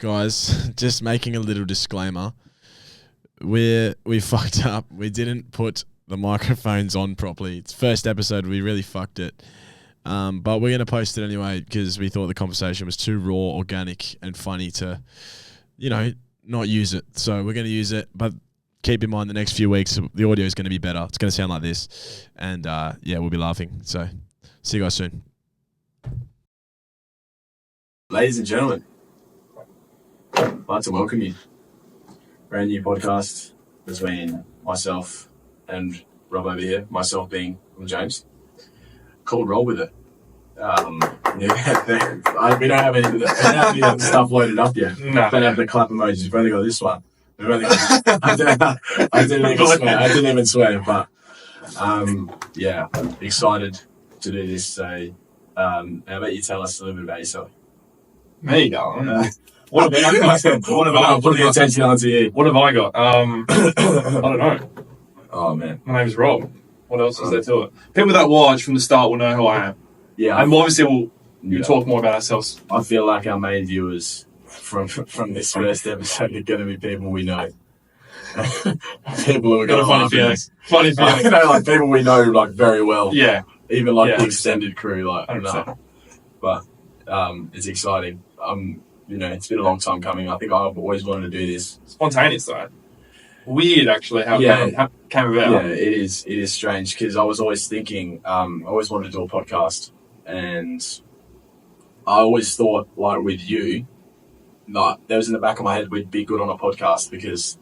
guys, just making a little disclaimer. We fucked up. We didn't put the microphones on properly. It's first episode. We really fucked it. But we're going to post it anyway because we thought the conversation was too raw, organic, and funny to, not use it. So we're going to use it. But keep in mind the next few weeks, the audio is going to be better. It's going to sound like this. And, we'll be laughing. So see you guys soon. Ladies and gentlemen, I'd like to welcome you. Brand new podcast between myself and Rob over here, myself being James, called Roll With It. We don't have any of the stuff loaded up yet. No. Don't have the clap emojis. We've only got this one. I didn't even swear, but excited to do this. So, how about you tell us a little bit about yourself? Me, darling. What have I put the attention onto you? What have I got? I don't know. Oh man, my name's Rob. What else is there to it? People that watch from the start will know who I am. Yeah, and obviously we'll talk more about ourselves. I feel like our main viewers from this first episode are going to be people we know. People who are going to funny feeling. Funny feeling. Like people we know like very well. Yeah. Even like the extended crew, like 100%. No. But it's exciting. It's been a long time coming. I think I've always wanted to do this. Spontaneous though. Weird actually how it came about. Yeah, it is strange because I was always thinking, I always wanted to do a podcast, and I always thought like with you, like there was in the back of my head we'd be good on a podcast because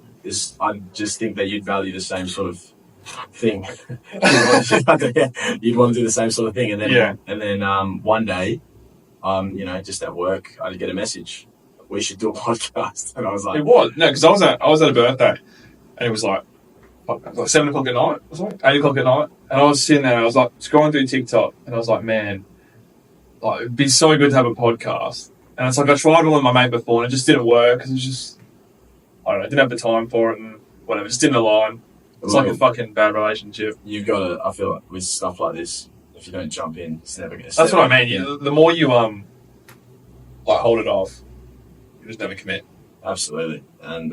I just think that you'd value the same sort of thing. You'd want to do the same sort of thing, and then one day, just at work, I get a message. We should do a podcast, and I was like, because I was at a birthday, and it was like 7 o'clock at night. It was like 8 o'clock at night, and I was sitting there. I was like scrolling through TikTok, and I was like, man, like it'd be so good to have a podcast. And it's like I tried one with my mate before, and it just didn't work because it was just I didn't have the time for it, and whatever, it just didn't align. It's like a fucking bad relationship. You've got to. I feel like with stuff like this, if you don't jump in, it's never going to. That's what I mean. The more you hold it off, you just never commit. Absolutely. And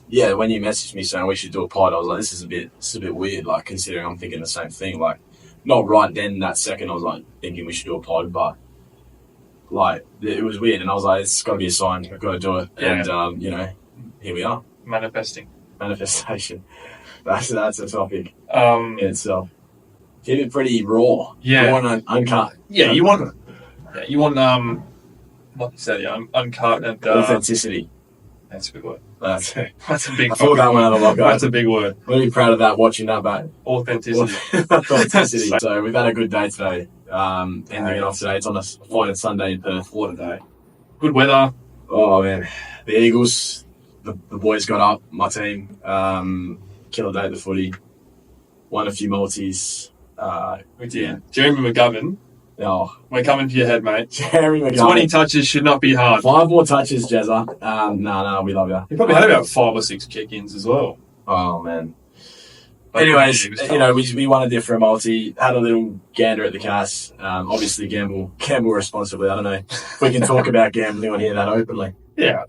when you messaged me saying we should do a pod, I was like, this is a bit weird. Like considering I'm thinking the same thing. Like not right then that second, I was like thinking we should do a pod, but like it was weird, and I was like, it's got to be a sign. I've got to do it. Yeah. And here we are. Manifestation. That's a topic in itself. Keep it pretty raw. Yeah. You want uncut. Yeah, you want like you said, uncut and authenticity. That's a good word. That's a big. I thought that one out of luck. That's a big word. I'm really proud of that. Watching that back. Authenticity. So we've had a good day today. Ending it off today. It's on a fine Sunday in Perth. What a day. Good weather. Oh man, the Eagles. The boys got up. My team. Killer day at the footy. Won a few multis. We did. Jeremy McGovern. Oh, we're coming for your head, mate. Jeremy McGovern. 20 touches should not be hard. 5 more touches, Jezza. No, we love you. He probably had about 5 or 6 kick-ins as well. Oh, man. But anyways, we won a different multi, had a little gander at the Cass. Obviously, gamble responsibly. I don't know if we can talk about gambling on here that openly. Yeah.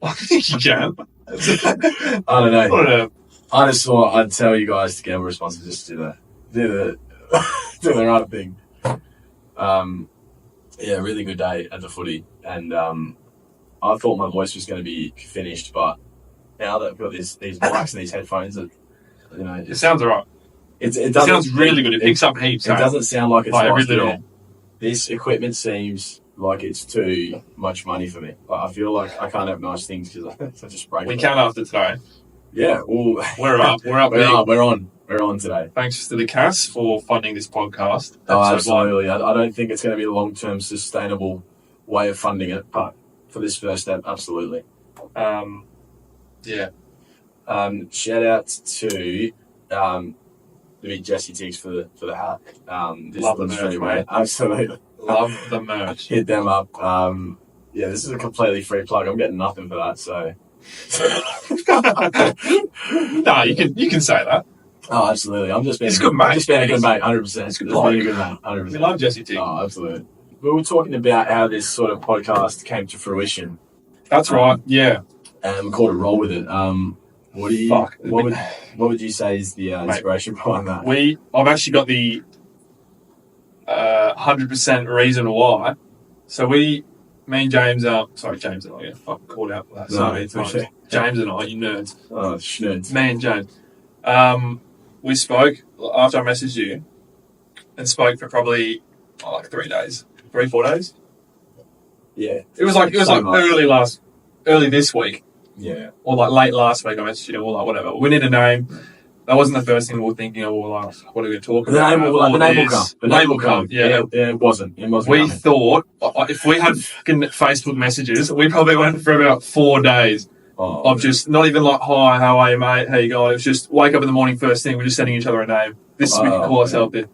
I think you can. I don't know. I just thought I'd tell you guys to gamble responsibly. Just do the right thing. Really good day at the footy, and I thought my voice was going to be finished, but now that I've got these mics and these headphones, it sounds alright. It sounds really good. It picks up heaps. It doesn't sound like it's every little. This equipment seems like it's too much money for me. Like, I feel like I can't have nice things because I just break. We can after today. Yeah, well, we're up. We're on. We're on today. Thanks to the Cass for funding this podcast. Absolutely. I don't think it's going to be a long-term sustainable way of funding it, but for this first step, absolutely. Shout out to the big Jesse Tiggs for the hat. Love the merch, mate. Absolutely. Love the merch. Hit them up. This is a completely free plug. I'm getting nothing for that, so. No, you can say that. Oh, absolutely. I'm just being good, mate. Just being a good mate, 100%. It's good. Being a good mate, 100%. We love Jesse Tiggs. Oh, absolutely. were talking about how this sort of podcast came to fruition. That's right. Yeah. And we called it Roll With It. What do you? Fuck. What would you say is the inspiration behind that? I've actually got the 100% reason why. So me and James are sorry, James and I. Yeah, fucking called out that so many times. James and I, you nerds. Oh, nerds. Me and James. We spoke after I messaged you, and spoke for probably like 3 days, 4 days. Yeah. It was like early this week. Yeah. Or like late last week I messaged you, or like whatever. We need a name. That wasn't the first thing we were thinking of, or like, what are we going to talk about? The name will come. The name will come, yeah. It wasn't. We thought, if we had fucking Facebook messages, we probably went for about 4 days of just, not even like, hi, how are you, mate? How you going? It was just, wake up in the morning, first thing, we're just sending each other a name. This is we can call ourselves this.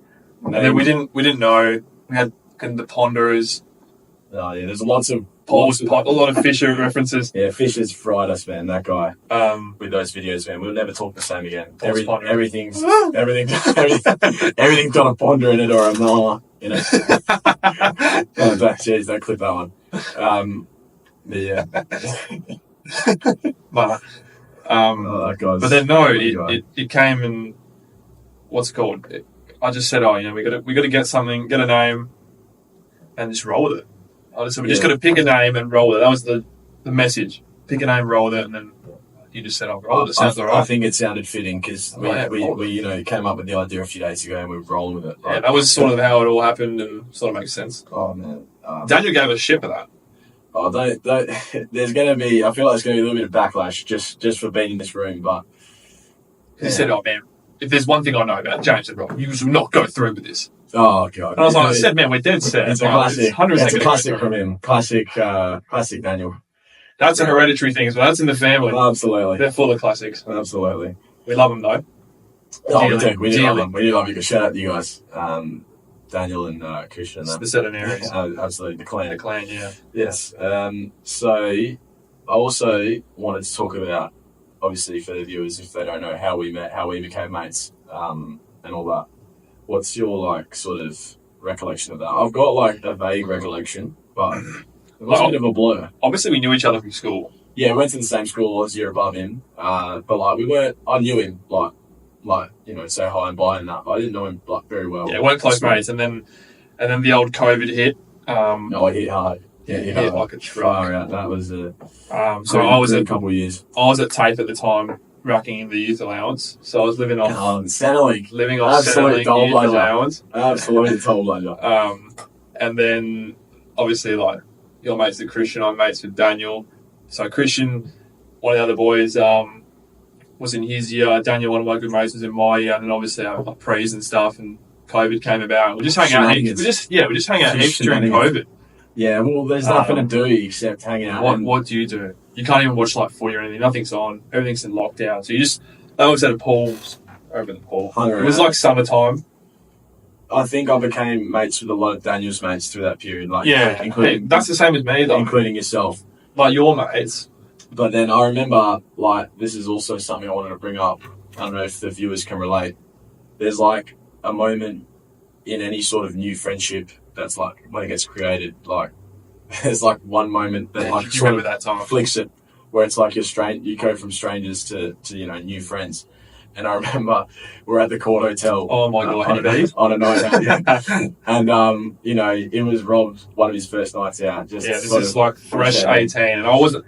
And then we didn't know. We had the Ponderers. Oh, yeah, there's lots of... a lot of Fisher references. Yeah, Fisher's fried us, man, that guy. With those videos, man. We'll never talk the same again. Everything's got a ponder in it or a nah in it. Jeez, don't clip that one. Yeah. But then no, it came and what's it called? I just said, we got to get a name and just roll with it. I just said, we just got to pick a name and roll with it. That was the message. Pick a name, roll with it, and then you just said, roll with it. Sounds all right. I think it sounded fitting because we came up with the idea a few days ago and we were rolling with it. Right? Yeah, that was sort of how it all happened and sort of makes sense. Oh, man. Daniel gave us shit for that. Oh, there's going to be, I feel like there's going to be a little bit of backlash just for being in this room, but... He said, oh, man, if there's one thing I know about James and Rob, you will not go through with this. Oh, God. And I said, man, we're dead set. It's a classic. It's a classic from him. Classic Daniel. That's a hereditary thing as well. That's in the family. Absolutely. They're full of classics. Absolutely. We love them, though. Oh, we do. We do love them. We do love you. Shout out to you guys. Daniel and Christian. The Centenaries. Absolutely. The clan. The clan, yeah. Yes. So I also wanted to talk about, obviously, for the viewers, if they don't know how we met, how we became mates, and all that. What's your, sort of recollection of that? I've got, a vague recollection, but it was a bit of a blur. Obviously, we knew each other from school. Yeah, we went to the same school. I was a year above him. But, we weren't... I knew him, say hi and bye and that, but I didn't know him, very well. Yeah, we weren't close mates. And then the old COVID hit. No, it hit hard. Yeah, it hit like a truck. Right, that was a... so I was a couple of years. I was at TAFE at the time, racking in the youth allowance. So I was living off Centrelink. Living off Centrelink youth allowance. Absolutely toll ledger. And then obviously your mates with Christian, I'm mates with Daniel. So Christian, one of the other boys, was in his year. Daniel, one of my good mates, was in my year, and then obviously pre's and stuff, and COVID came about. We just hang out heaps. We just hang out heaps during COVID. Yeah, well, there's nothing to do except hang out. What do you do? You can't even watch footy or anything. Nothing's on. Everything's in lockdown. So I always had a pool over the pool. It was like summertime. I think I became mates with a lot of Daniel's mates through that period. Including that's the same with me, though. Including yourself. Like your mates. But then I remember, this is also something I wanted to bring up. I don't know if the viewers can relate. There's a moment in any sort of new friendship that's when it gets created, there's one moment that sort of that time flicks it, where it's you go from strangers to new friends. And I remember we're at the Court Hotel. Oh my God, on a night out, yeah. And it was Rob's one of his first nights out. This is fresh 18, and I wasn't.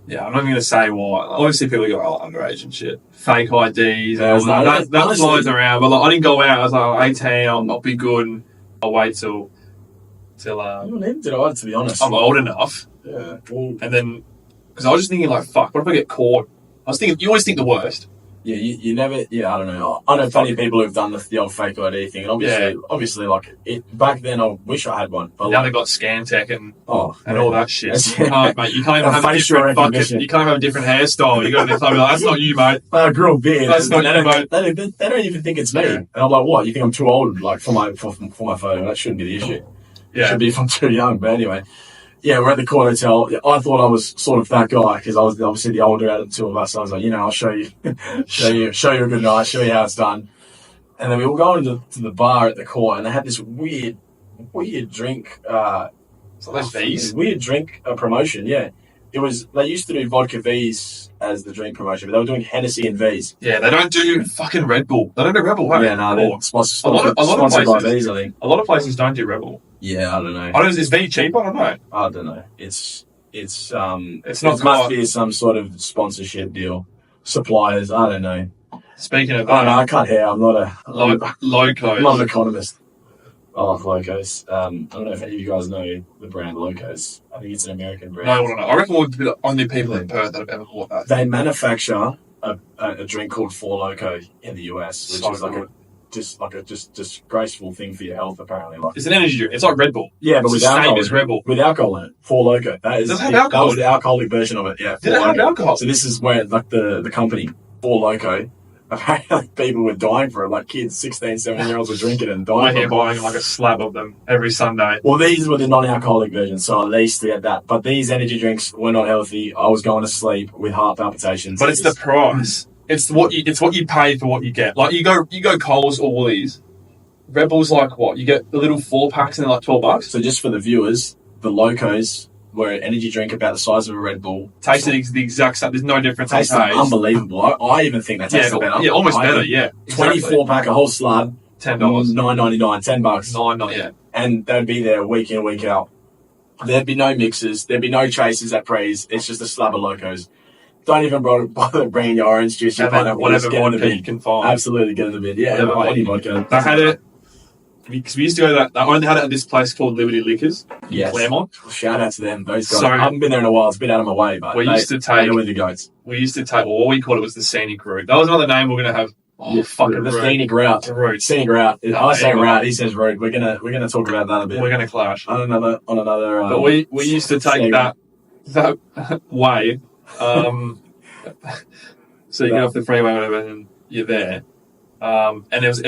Yeah, I'm not even going to say why. Obviously, people go underage and shit, fake IDs, that flies around. But I didn't go out. I was 18. I'll be good, and I'll wait till. Neither did I, to be honest. I'm old enough. Yeah. And then, because I was just thinking, fuck, what if I get caught? I was thinking, you always think the worst. Yeah, you never. Yeah, I don't know. I know plenty of people who've done the old fake ID thing, and obviously, back then, I wish I had one. But now they've got Scantech and all that shit. You can't, mate. You can't even have a different fucking. You can't have a different hairstyle. You got to be that's not you, mate. I grew a beard. That's not you, mate. They don't even think it's me. And I'm like, what? You think I'm too old, for my photo? That shouldn't be the issue. Yeah. It should be if I'm too young. But anyway. Yeah, we're at the Court Hotel. I thought I was sort of that guy because I was obviously the older out of the two of us. I was like, I'll show you, show you a good night, show you how it's done. And then we were going to the bar at the court, and they had this weird weird drink. So those V's. Weird drink promotion. Yeah, it was. They used to do vodka V's as the drink promotion, but they were doing Hennessy and V's. Yeah, they don't do fucking Red Bull. They don't do Red Bull. Hey? Yeah, no, they're sponsored a lot of by places. V's, I think. A lot of places don't do Red Bull. Yeah, I don't know. Is V cheap? I don't know. I don't know. It's not. It must be some sort of sponsorship deal. Suppliers. I don't know. Speaking of I don't know. I can't hear. I'm not Locos. I'm not an economist. I like Locos. I don't know if any of you guys know the brand Locos. I think it's an American brand. No, I don't know. I reckon we'll be the only people in Perth that have ever bought that. They manufacture a drink called Four Loko in the US, which is like a disgraceful thing for your health. Apparently, it's an energy drink. It's like Red Bull. Yeah, but it's with the alcohol. Same as Red Bull. With alcohol in it. Four Loko. That was the alcoholic version of it. Yeah. Did it have alcohol? So this is where like the company Four Loko. Apparently, people were dying for it. Like kids, 16, 17-year-olds were drinking it and dying. We're here buying like a slab of them every Sunday. Well, these were the non-alcoholic versions, so at least we had that. But these energy drinks were not healthy. I was going to sleep with heart palpitations. But it's the price. It's what you pay for what you get. Like you go Coles or Woolies. Red Bull's like what? You get the little 4-packs and they're like $12. So just for the viewers, the Locos were an energy drink about the size of a Red Bull. Tasted the exact same. There's no difference. Tasted unbelievable. I even think they tasted better. Yeah, almost better. Yeah, 24-pack, a whole slab. $10. $9.99, $10. $9, yeah. And they'd be there week in, week out. There'd be no mixes. There'd be no chasers at Prees. It's just a slab of Locos. Don't even bother bringing your orange juice. Whatever vodka you can find. Absolutely, get in the bin. Yeah, any vodka. They had it. Because we used to go to that. They only had it at this place called Liberty Liquors in Claremont. Shout out to them. Those guys. So, I haven't been there in a while. It's been out of my way, but we used to take. With the goats. We used to take. Well, what we called it was the scenic route. That was another name we're going to have. Fucking the scenic route. Scenic route. I say route. He says route. We're gonna talk about that a bit. We're gonna clash on another. But we used to take that way. So you get off the freeway, whatever, and you're there. And it was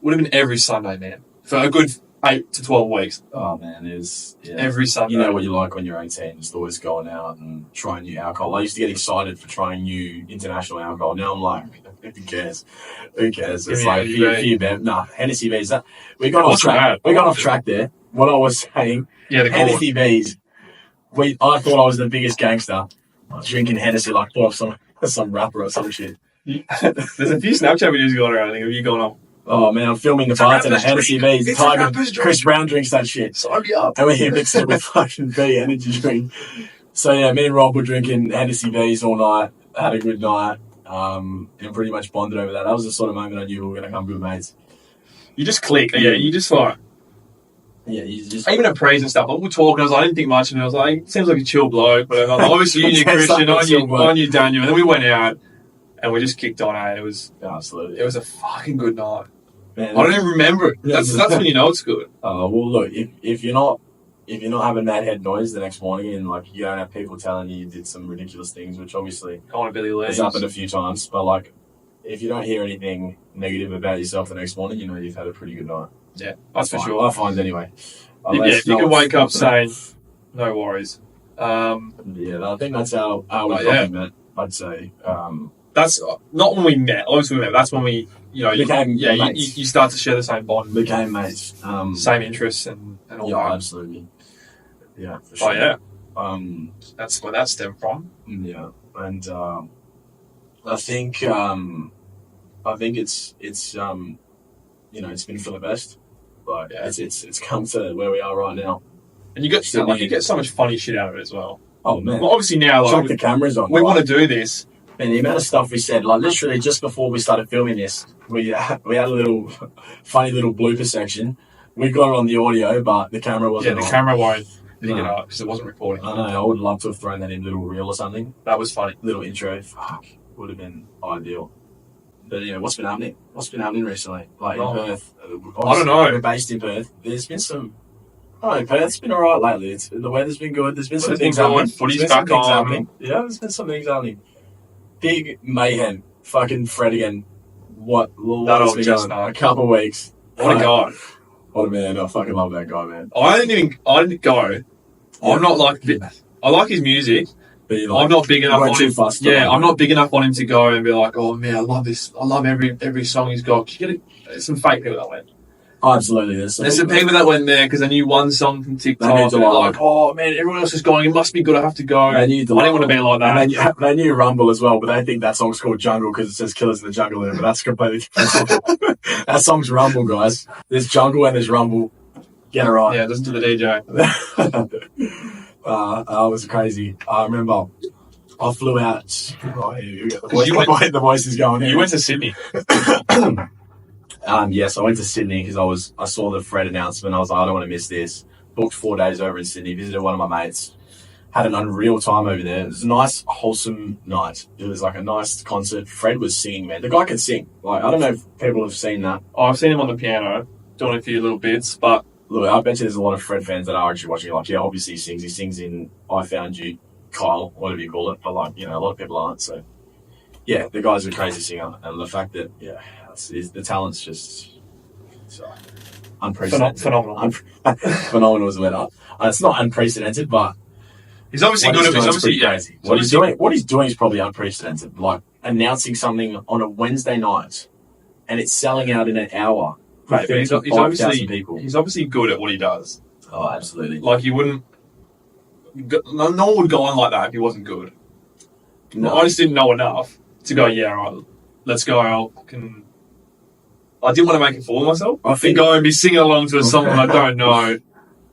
would have been every Sunday, man, for a good 8 to 12 weeks. Oh man, every Sunday. You know what you like when you're 18, just always going out and trying new alcohol. I used to get excited for trying new international alcohol. Now I'm like, who cares? It's like few Hennessy V's. We got off track. We got off track there. What I was saying, Hennessy V's. I thought I was the biggest gangster. I was drinking Hennessy like some rapper or some shit. There's a few Snapchat videos going around. I think of you going on. Oh man, I'm filming the bartender Hennessy V's. Chris Brown drinks that shit. Sign me up. And we're here mixed it with fucking V energy drink. So yeah, me and Rob were drinking Hennessy V's all night. Had a good night. And pretty much bonded over that. That was the sort of moment I knew we were going to become good mates. You just click. Yeah, you just like. Yeah, you just. Even at praise and stuff, like, we're talking. I didn't think much of it. I was like, seems like a chill bloke. Whatever. Obviously, you knew Christian. I knew Daniel. And then we went out. And we just kicked on, It was absolutely. It was a fucking good night. Man, I don't even remember it. That's when you know it's good. Oh well, look, if you're not having mad head noise the next morning and like you don't have people telling you did some ridiculous things, which obviously has happened a few times, but like if you don't hear anything negative about yourself the next morning, you know you've had a pretty good night. Yeah, that's for sure. I find anyway. If you can wake up saying no worries. I think that's how we got met. I'd say. That's not when we met. Obviously, we met. That's when we, became mates. You start to share the same bond. Became mates. Same interests and all that. Yeah, absolutely. Yeah, for sure. Oh, yeah. That's where that stemmed from. Yeah, and I think it's it's been for the best, but it's come to where we are right now. And you get so much funny shit out of it as well. Oh man! Well, obviously now, chuck the cameras on. We want to do this. And the amount of stuff we said, like literally just before we started filming this, we had a little funny little blooper section. We got it on the audio, but the camera wasn't. Yeah, the camera won't pick it up because it wasn't recording. I know. I would love to have thrown that in little reel or something. That was funny. Little intro. Fuck, would have been ideal. But what's been happening? What's been happening recently? Like in Perth. I don't know. We're based in Perth. There's been some. Oh, Perth's been alright lately. The weather's been good. There's been some things happening. Footy's back on. Yeah, there's been some things happening. Big mayhem. Fucking Fred again. What has been going on? A couple of weeks. What a guy. What a man. I fucking love that guy, man. I didn't go. Yeah. I'm not like... I like his music. But I'm not big enough on him. I'm not big enough on him to go and be like, oh man, I love this. I love every song he's got. You get some fake people that way. Oh, absolutely. There's some people that went there because they knew one song from TikTok. They knew And they're like, oh man, everyone else is going. It must be good. I have to go. They knew I didn't want to be like that. And they knew Rumble as well, but they think that song's called Jungle because it says Killers in the Jungle in it, but that's completely different. That song's Rumble, guys. There's Jungle and there's Rumble. Get it right. Yeah, listen to the DJ. It was crazy. I remember I flew out. Oh, here we go. The voice is going. You went to Sydney. Yes, I went to Sydney because I saw the Fred announcement. I was like, I don't want to miss this. Booked 4 days over in Sydney. Visited one of my mates. Had an unreal time over there. It was a nice, wholesome night. It was like a nice concert. Fred was singing, man. The guy can sing. Like, I don't know if people have seen that. Oh, I've seen him on the piano, doing a few little bits, but look, I bet you there's a lot of Fred fans that are actually watching. Like, yeah, obviously he sings. He sings in I Found You, Kyle, whatever you call it. But like, you know, a lot of people aren't. So, yeah, the guy's a crazy singer, and the fact that the talent's just unprecedented. Phenomenal. Phenomenal is the word. It's not unprecedented, but he's obviously good. He's obviously crazy. What he's doing is probably unprecedented. Like announcing something on a Wednesday night, and it's selling out in an hour. Right, but he's obviously people. He's obviously good at what he does. Oh, absolutely. Like you wouldn't. No one would go on like that if he wasn't good. No. I just didn't know enough to go. Yeah, right. Let's go. I didn't want to make a fool of myself. I think go and be singing along to a song that I don't know.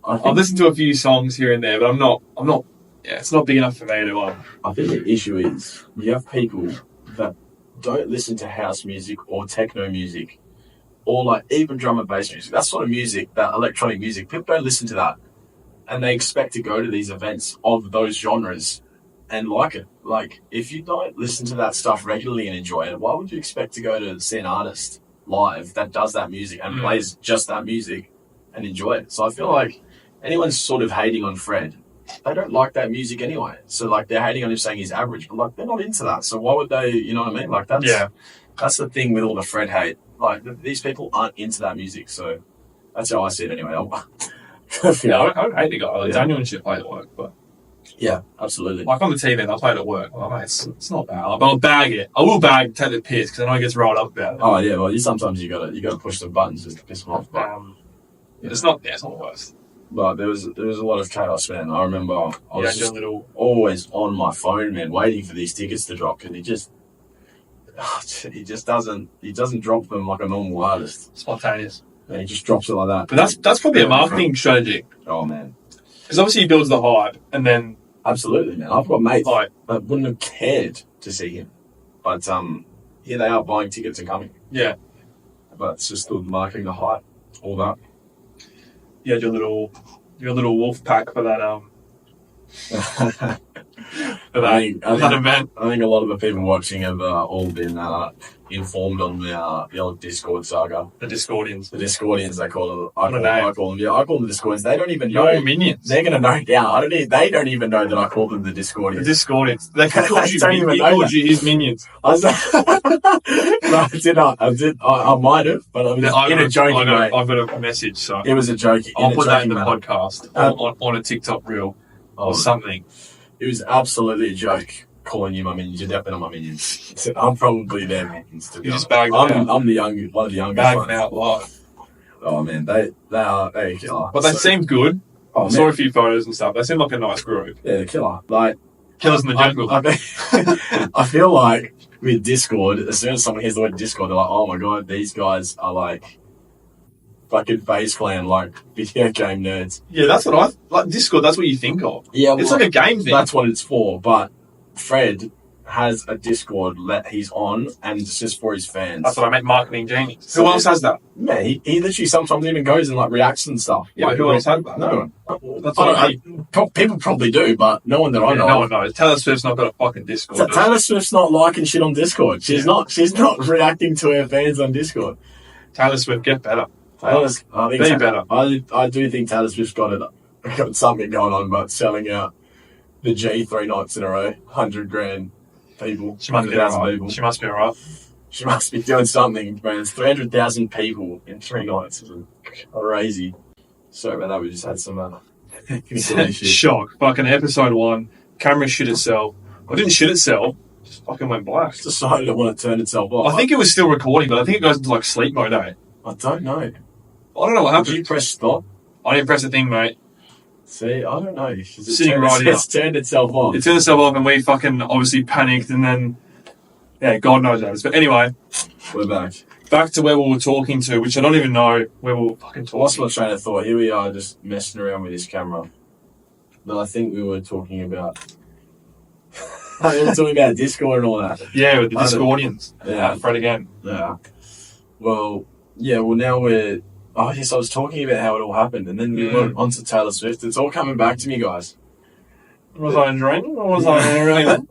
I've listened to a few songs here and there, but I'm not. Yeah, it's not big enough for me to. I think the issue is you have people that don't listen to house music or techno music, or like even drum and bass music. That sort of music, that electronic music, people don't listen to that, and they expect to go to these events of those genres and like it. Like if you don't listen to that stuff regularly and enjoy it, why would you expect to go to see an artist live that does that music and plays just that music and enjoy it? So I feel like anyone's sort of hating on Fred, they don't like that music anyway. So like they're hating on him saying he's average, but like they're not into that. So why would they, you know what I mean? Like that's the thing with all the Fred hate. Like these people aren't into that music. So that's how I see it anyway. I hate the guy. Like, Daniel and shit play at work, but yeah, absolutely. Like on the TV, they'll play it at work. Like, mate, it's not bad. Like, but I'll bag it. I will take the piss because I know he gets rolled up about it. Oh yeah, well sometimes you gotta push the buttons just to piss them off. But, it's not the worst. But there was a lot of chaos, man. I remember I was just always on my phone, man, waiting for these tickets to drop, and he doesn't drop them like a normal artist. Spontaneous. And he just drops it like that. But that's probably a marketing strategy. Oh man. Because obviously he builds the hype, and then absolutely, man. I've got mates that wouldn't have cared to see him, but here they are buying tickets and coming. Yeah, but it's just the marketing, the hype, all that. You had your little wolf pack for that event. I think a lot of the people watching have all been informed on the old Discord saga. The Discordians. The Discordians, they call them. I call them. Yeah, I call them the Discordians. They don't even know. Your minions. They're going to know now. They don't even know that I call them the Discordians. The Discordians. They called you his minions. No, I did not. I might have, but I was in a joking way. I've got a message, so it was a joke. I'll put that in the podcast on a TikTok reel or something. It was absolutely a joke calling you my minions. You're definitely not my minions. I'm probably their minions. To be honest. I'm one of the youngest. One of the youngest. Bagging out live. Oh man, they're killer. But they seemed good. I saw a few photos and stuff. They seem like a nice group. Yeah, they're killer. Like Killers in the Jungle. I feel like with Discord, as soon as someone hears the word Discord, they're like, "Oh my god, these guys are like fucking Base Clan, like video game nerds." Yeah, that's what like Discord. That's what you think of. Yeah, it's like a game thing. That's what it's for. But Fred has a Discord that he's on, and it's just for his fans. That's what I meant, marketing genius. So who else has that? Yeah, he literally sometimes even goes and like reacts and stuff. Yeah, who else has that? No one. That's what people probably do, but no one that I know. No one knows. Taylor Swift's not got a fucking Discord. Taylor Swift's not liking shit on Discord. She's not reacting to her fans on Discord. Taylor Swift, get better. Be better. I do think Taylor Swift's got something going on, but selling out the G 3 nights in a row, 100 grand people. She must be alright. She must be alright. She must be doing something, man. It's 300,000 people in 3 nights. It's crazy. Sorry about that. We just had some shock. Fucking episode 1, camera shit itself. Well, it didn't shit itself. Just fucking went black. It decided to want to turn itself off. I think it was still recording, but I think it goes into like sleep mode, eh? I don't know. I don't know what Did happened. you press stop? I didn't press a thing, mate. See, I don't know. Sitting right here. It's turned itself off. It turned itself off and we fucking obviously panicked and then, yeah, God knows that. But anyway, We're back. back to where we were talking to, which I don't even know where we were fucking Lost talking. my train of thought. Here we are just messing around with this camera. But I think we were talking about... we were talking about Discord and all that. Yeah, with the I don't- Discordians. Yeah. Fred again. Yeah. Well, now we're... Oh, yes, I was talking about how it all happened. And then we went on to Taylor Swift. It's all coming back to me, guys. Was I dreaming or was I really?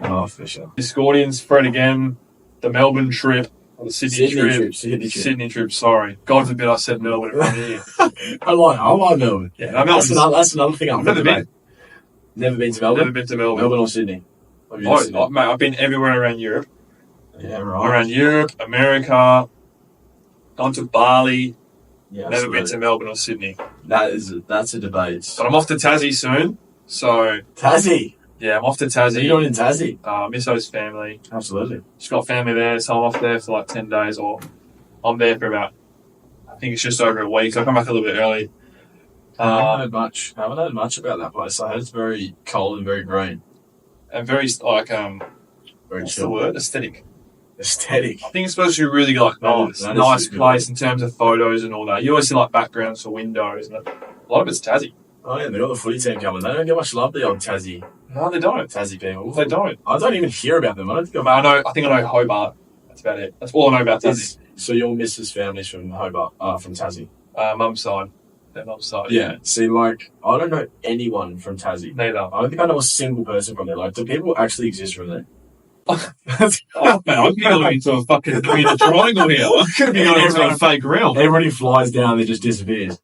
Oh, for sure. Discordians, Fred again. The Melbourne trip. Or the Sydney trip. Sydney trip, sorry. God forbid I said Melbourne in front of you. I like Melbourne. Yeah, That's another thing I've never been. Never been to Melbourne? Never been to Melbourne. Melbourne or Sydney? Have you been to Sydney? Mate, I've been everywhere around Europe. Yeah, right. Around Europe, America, gone to Bali. Yeah, Never been to Melbourne or Sydney. That's a debate. But I'm off to Tassie soon. So, Tassie. yeah, I'm off to Are Tassie. you doing in Tassie? Miss his family. Absolutely. She's got family there, so I'm off there for like 10 days, or I'm there for about, I think it's just over a week, so I come back a little bit early. I haven't heard much about that place. I heard it's very cold and very green. And very, like, Very what's the chill. word? Aesthetic. Aesthetic. I think it's supposed to be really, like, nice. that is Nice super place in terms of photos and all that. You always see, like, backgrounds for windows, and a lot of it's Tassie. Oh, yeah, they got the footy team coming. They don't get much love, the old Tassie No, they don't. people. They don't. I don't even hear about them. I don't think I've... I think I know Hobart. That's about it. That's all I know about Tassie. So your missus' family's from Hobart, from Tassie? Mum's side. Their mum's side. Yeah. See, like, I don't know anyone from Tassie. Neither. I don't think I know a single person from there. Like, do people actually exist from there? Oh, man, I could be going into a fucking Bermuda Triangle here. I could be going into a fake realm. Everybody flies down, they just disappears.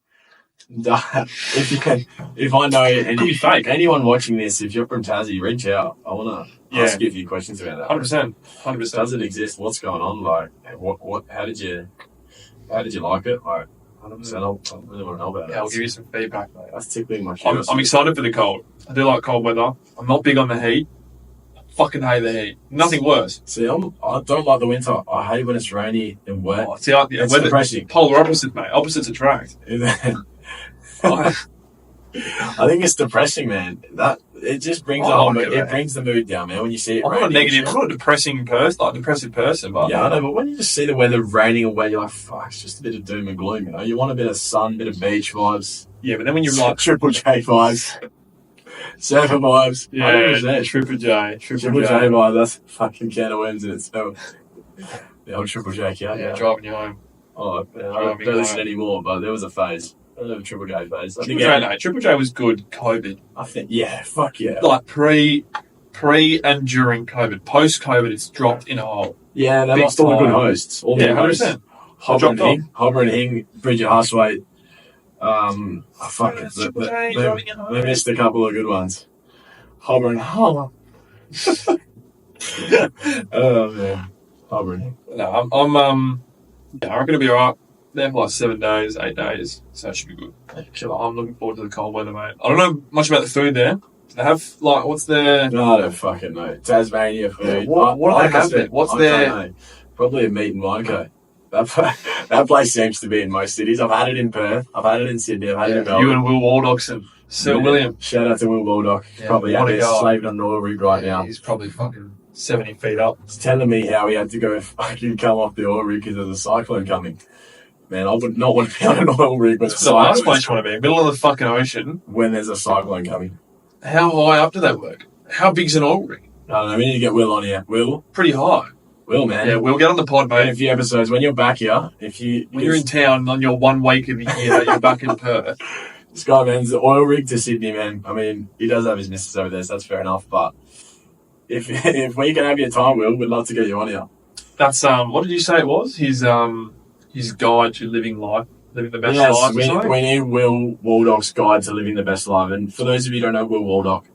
If I know Could be fake. anyone watching this, if you're from Tassie, reach out. I want to Yeah. ask you a few questions about that. 100%. 100%. Does it exist? What's going on? Like, how did you like it? Like, 100%. I really want to know about it. Yeah, I'll give you some feedback, mate. That's tickling my curiosity. I'm excited for the cold. I do like cold weather. I'm not big on the heat. I fucking hate the heat. Nothing worse. See, I don't like the winter. I hate when it's rainy and wet. Oh, see, It's weather, depressing. polar opposite, mate. Opposites attract. I think it's depressing, man. That it just brings Oh, mood. okay, It man. brings the mood down, man. When you see it I'm not a raining. negative. I'm not a depressive person, but Yeah, I know, but when you just see the weather raining away, you're like, fuck, it's just a bit of doom and gloom, you know? You want a bit of sun, bit of beach vibes. yeah. But then when you're like, Triple J vibes. Surfer vibes. yeah, 100%. Triple J, Triple J vibes, that's a fucking can of worms in itself. The old Triple J, yeah, driving you home. Oh, man, I don't listen anymore, but there was a phase. I don't have a Triple J phase. I think, Triple J was good. COVID, yeah, fuck yeah. like pre and during COVID. Post COVID, it's dropped in a hole. Yeah, they Big lost all the good time. hosts. All the Yeah, good hosts. 100%. Hobber and Hing, Bridget Huswaite. Fuck it. Triple J driving you home. They missed a couple of good ones. Hobber and Holler. Oh man, Hobber and Hing. No, I'm yeah, I reckon it'll be alright. There for like 7 days, 8 days, so it should be good. I'm looking forward to the cold weather, mate. I don't know much about the food there. Do they have like what's their? No, I don't fucking know. Tasmania food. What do they have there? What's I their? don't know. Probably a meat and wine co. That place seems to be in most cities. I've had it in Perth. I've had it in Sydney. I've had it in Melbourne. You and Will Waldokson, Sir William. Shout out to Will Baldock. Yeah, Probably what out a there guy. slaving on an oil rig right now. He's probably fucking 70 feet up. He's telling me how he had to go fucking come off the oil rig because there's a cyclone coming. Man, I would not want to be on an oil rig That's the last place you want to be, middle of the fucking ocean. when there's a cyclone coming. How high up do they work? How big's an oil rig? I don't know. We need to get Will on here. Will, Pretty high. man. Yeah, we'll get on the pod, In a mate. few episodes when you're back here. When you're in town on your 1 week of the year that you're back in Perth. this guy, man's the oil rig to Sydney, man. I mean, he does have his missus over there, so that's fair enough. But if we can have your time, Will, we'd love to get you on here. That's what did you say it was? His guide to living the best life. Or something? we need Will Waldock's guide to living the best life. And for those of you who don't know Will Waldock,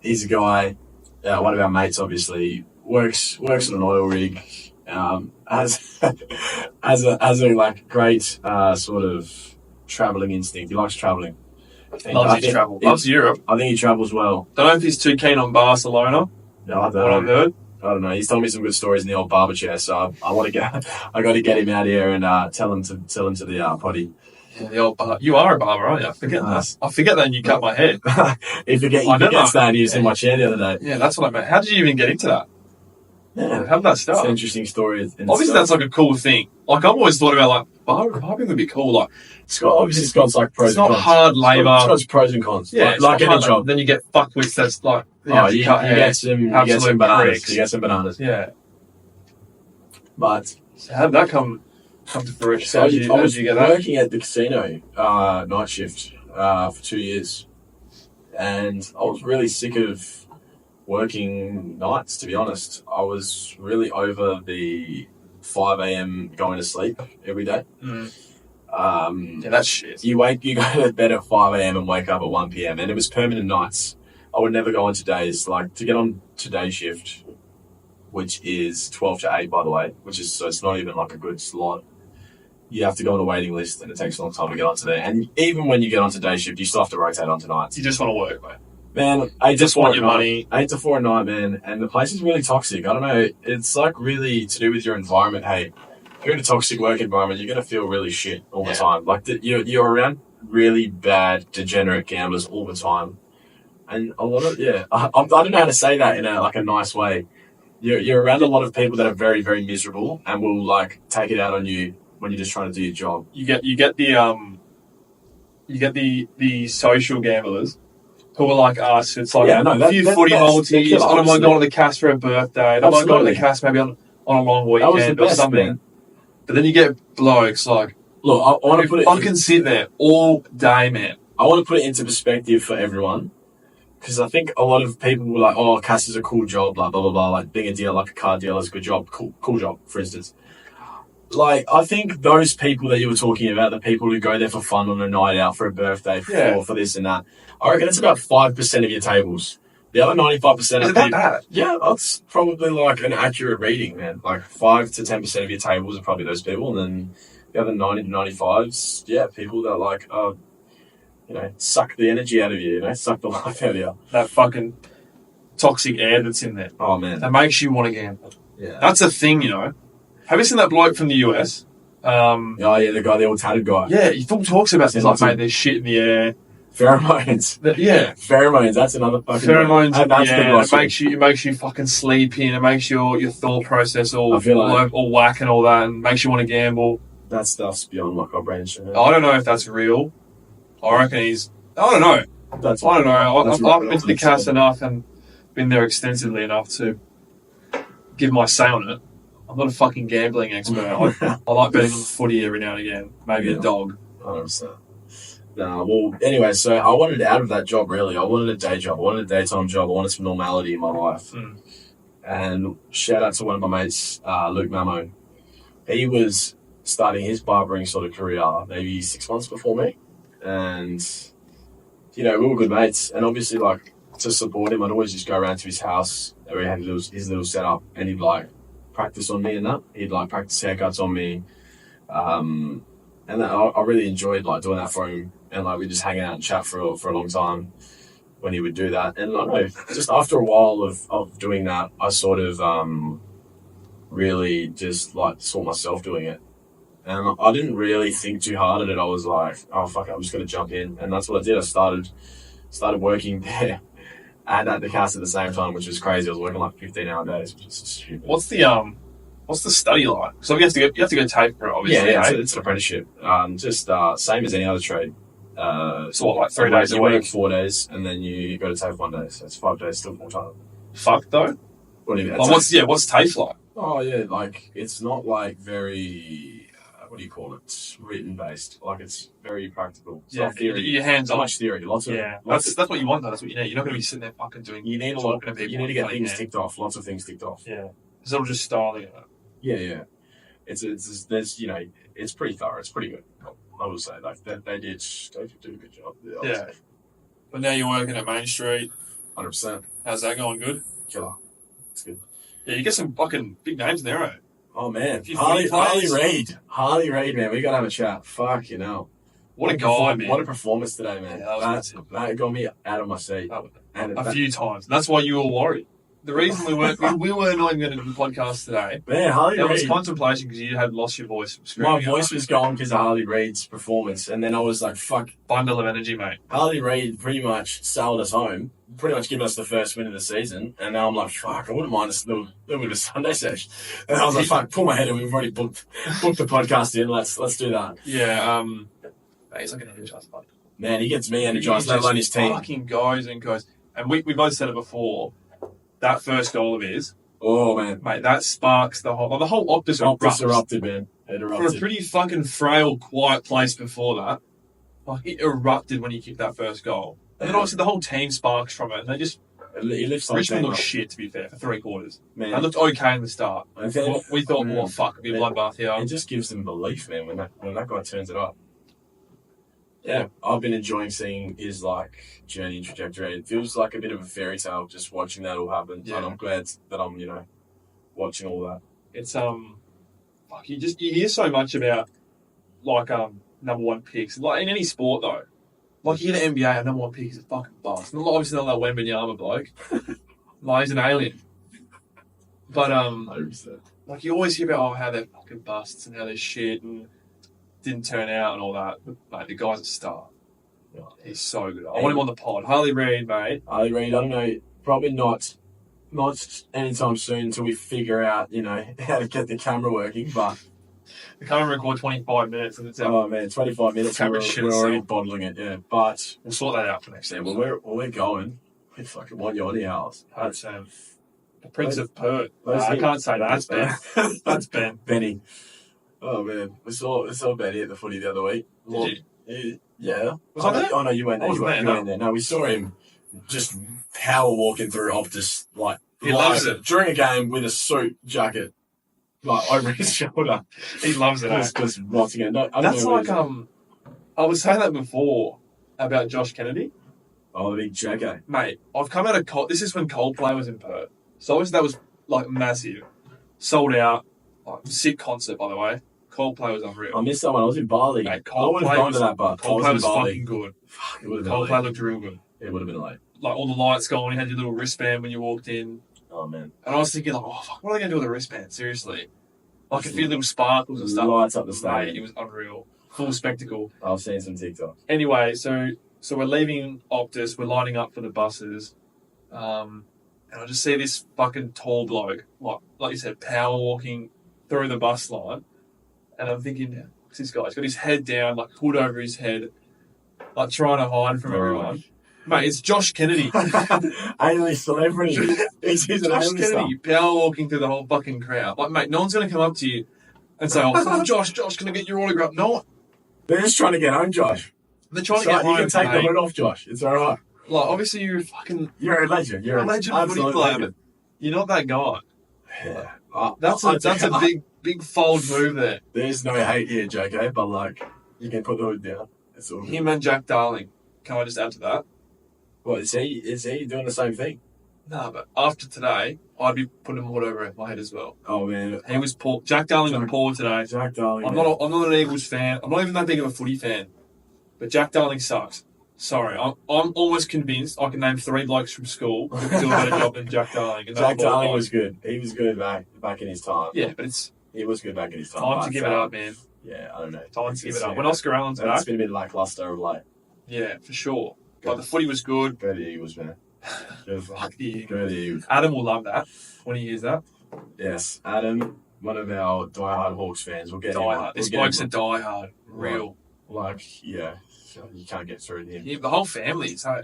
he's a guy, one of our mates, obviously, works on an oil rig, has a like great sort of travelling instinct. He likes travelling. Loves his travel. Loves Europe. I think he travels well. Don't know if he's too keen on Barcelona. No, I don't What I've know. heard. I don't know. He's told me some good stories in the old barber chair, so I want to get. I got to get him out here and tell him to the potty. Yeah, the old you are a barber, aren't you? I forget that. I forget that, and you cut my head. You forget that he was in my chair the other day. Yeah, that's what I meant. How did you even get into that? Yeah, how did that start? It's an interesting story. Obviously, that's like a cool thing. Like I've always thought about like barbering would be cool. Like it's got like pros. It's not hard labour. It's got pros and cons. Yeah, like any job. Then you get fuckwits. That's like you get some bananas. You get some bananas. Yeah. But so how did that come to fruition? So I was working at the casino night shift for 2 years, and I was really sick of working nights. To be honest, I was really over the 5 a.m. going to sleep every day. Yeah, that's shit. You go to bed at 5 a.m. and wake up at 1 p.m. and it was permanent nights. I would never go on to days. Like to get on to day shift, which is 12 to 8, by the way, so it's not even like a good slot. You have to go on a waiting list, and it takes a long time to get onto there. And even when you get onto day shift, you still have to rotate onto nights. You just want to work, mate. Man, I just want your money. 8 to 4 at night, man. And the place is really toxic. I don't know. It's like really to do with your environment. Hey, if you're in a toxic work environment, you're going to feel really shit all the time. Like you're around really bad, degenerate gamblers all the time. And a lot of, I don't know how to say that in a nice way. You're around a lot of people that are very, very miserable and will like take it out on you when you're just trying to do your job. You get the social gamblers who are like us. It's like a few footy multis. I don't mind going to the cast for a birthday. I don't mind going to the cast maybe on a long weekend or something. Man. But then you get blokes like, look, I want to put it. I can sit there all day, man. I want to put it into perspective for everyone. Because I think a lot of people were like, oh, cast is a cool job, blah, blah, blah, blah. Like, being a dealer, like a car dealer is a good job. Cool job, for instance. Like, I think those people that you were talking about, the people who go there for fun on a night out for a birthday, for this and that, I reckon it's about 5% of your tables. The other 95% is it that bad? Yeah, that's probably like an accurate reading, man. Like, 5 to 10% of your tables are probably those people. And then the other 90 to 95s, people that are like, suck the energy out of you, suck the life out of you. That fucking toxic air that's in there. Oh, man. That makes you want to gamble. Yeah. That's a thing, Have you seen that bloke from the US? The guy, the old tatted guy. Yeah, he talks about things like, mate, there's shit in the air. Pheromones. Pheromones, that's another fucking... Pheromones in the air. It makes you fucking sleepy, and it makes your thought process all whack and all that, and makes you want to gamble. That stuff's beyond my comprehension. I don't know if that's real. I reckon I don't know. I don't know. I've been to the cast enough and been there extensively enough to give my say on it. I'm not a fucking gambling expert. I like betting on the footy every now and again. Maybe a dog. 100%. Well, anyway, so I wanted out of that job, really. I wanted a day job. I wanted a daytime job. I wanted some normality in my life. And shout out to one of my mates, Luke Mamo. He was starting his barbering sort of career maybe 6 months before me. And, we were good mates. And obviously, like, to support him, I'd always just go around to his house where he had his little setup, and he'd, like, practice on me and that. He'd, like, practice haircuts on me. And I really enjoyed, like, doing that for him. And, like, we'd just hang out and chat for a long time when he would do that. And, I don't know, just after a while of doing that, I sort of really just, like, saw myself doing it. And I didn't really think too hard at it. I was like, oh, fuck it, I'm just going to jump in. And that's what I did. I started working there and at the cast at the same time, which was crazy. I was working like 15-hour days, which is stupid. What's the study like? So you have to go tape for it, obviously. Yeah, it's an apprenticeship. Just same as any other trade. So what, like 3 days a week? You work 4 days, and then you go to tape 1 day. So it's 5 days still full time. Fuck, though? What do you mean? Like, what's tape like? Oh, yeah, like, it's not like very... what do you call it? Written based. Like, it's very practical. It's not theory. Your hands on. Much theory. That's what you want, though. That's what you need. You're not going to be sitting there fucking doing. You need to get things ticked off. Lots of things ticked off. Yeah. It's all just styling it. Yeah. It's pretty thorough. It's pretty good. I will say, like, they did do a good job. Yeah. But now you're working at Main Street. 100%. How's that going? Good. Killer. It's good. Yeah, you get some fucking big names in there, right? Oh, man. Harley Reid, man. We got to have a chat. Fuck, What a guy, man. What a performance today, man. Yeah, that got me out of my seat. A few times. That's why you were worried. the reason we weren't not even going to do the podcast today. Man, Harley There was Reid. contemplation because you had lost your voice from My screaming. voice was gone because of Harley Reid's performance, and then I was like, "Fuck." Bundle of energy, mate. Harley Reid pretty much sailed us home, pretty much giving us the first win of the season, and now I'm like, "Fuck, I wouldn't mind a little bit of Sunday sesh." And I was like, "Fuck, pull my head in. We've already booked the podcast in. Let's do that." Yeah. Mate, he's like an energized bud. Man, he gets me energized, He let alone just his team. fucking goes and goes. And we both said it before. That first goal of his, Oh man, mate, that sparks the whole Optus Optus erupts. erupted, man. It For a erupted. pretty fucking frail, quiet place before that, like it erupted when he kicked that first goal. And then obviously the whole team sparks from it, and they just He lifts like Richmond that. looked shit, to be fair, for 3/4. Man, They looked okay in the start. I think- Well, we thought, well, fuck, it'd be a Man. bloodbath here. it just gives them belief, man. When that guy turns it up. Yeah, I've been enjoying seeing his like journey and trajectory. It feels like a bit of a fairy tale just watching that all happen. Yeah. And I'm glad that I'm watching all that. It's fuck, you hear so much about like number one picks, like in any sport though. Like you get an NBA, number one pick is a fucking bust. Not obviously not that Wembanyama bloke. Like he's an alien. But 100%. like you always hear about how they're fucking busts and how they're shit and didn't turn out and all that. But mate, the guy's a star. Yeah. He's so good. I want him on the pod. Harley Reid, mate. Harley Reid, I don't know, probably not anytime soon until we figure out, how to get the camera working. But We can't record 25 minutes and it's out. oh man, 25 minutes, and Camera we're, shit we're already itself. bottling it. Yeah, but We'll sort that out for next yeah, time. well, we're going. We fucking want Yachty hours. 100%. The Prince of Perth. Those I things- can't say that. That's Ben. That's Ben. Benny. Oh man, we saw Benny at the footy the other week. Did Yeah. Was I there? Oh no, you went there. I You wasn't went there, there. No, we saw him just power walking through Optus like He loves it. during a game with a suit jacket like over his shoulder. He loves it. Because once again, I don't That's know like where I was saying that before about Josh Kennedy, oh, the big JK. mate. I've come out of this is when Coldplay was in Perth, so obviously that was like massive, sold out, like sick concert by the way. Coldplay was unreal. I missed that one. I was in Bali. Mate, I would have Coldplay gone to was- that, but I Coldplay was was in Bali. fucking good. Fuck, it would have been Coldplay late. looked real good. It would have been late. Like all the lights going, you had your little wristband when you walked in, Oh man, and I was thinking like, oh fuck, what are they gonna do with the wristband? Seriously, like a few little sparkles and stuff. lights up the Mate, stadium. it was unreal, full spectacle. I've seen some TikTok. Anyway, so we're leaving Optus, we're lining up for the buses, and I just see this fucking tall bloke, like you said, power walking through the bus line, and I'm thinking, what's this guy? He's got his head down, like hood over his head, like trying to hide from everyone. Mate, it's Josh Kennedy. A-list celebrity. He's an Josh A-lister. Kennedy, power walking through the whole fucking crowd. Like, mate, no one's gonna come up to you and say, "Oh, Josh, can I get your autograph?" No, They're just trying to get home, Josh. they're trying It's to get right, you home. can take mate. the hood off, Josh. It's all right. Like, obviously, you're fucking. You're a legend. You're a legend footy absolute player, legend. but you're not that guy. Yeah. That's a big fold move there. There's no hate here, JK, but like, you can put the hood down. It's all good. Him and Jack Darling. Can I just add to that? What, is he doing the same thing? No, but after today, I'd be putting him over my head as well. Oh man, He was poor. Jack Darling was poor today. Jack Darling. I'm man. not an Eagles fan. I'm not even that big of a footy fan. But Jack Darling sucks. Sorry, I'm almost convinced I can name 3 blokes from school who can do a better job than Jack Darling. And Jack that's all Darling I- was good. He was good back in his time. Yeah, but it's He was good back in his time. time to but, give it up, man. Yeah, I don't know. Time to give it It's- up. When Oscar Allen's back, It's been a bit lackluster of late. yeah, for sure. But the footy was good. Go to the Eagles, man. Fuck the Eagles. Go to the Eagles. Adam will love that when he hears that. Yes, Adam, one of our diehard Hawks fans. We'll get him. Die hard. This bloke's a die hard. Real. Like, yeah, you can't get through to him. Yeah, the whole family, so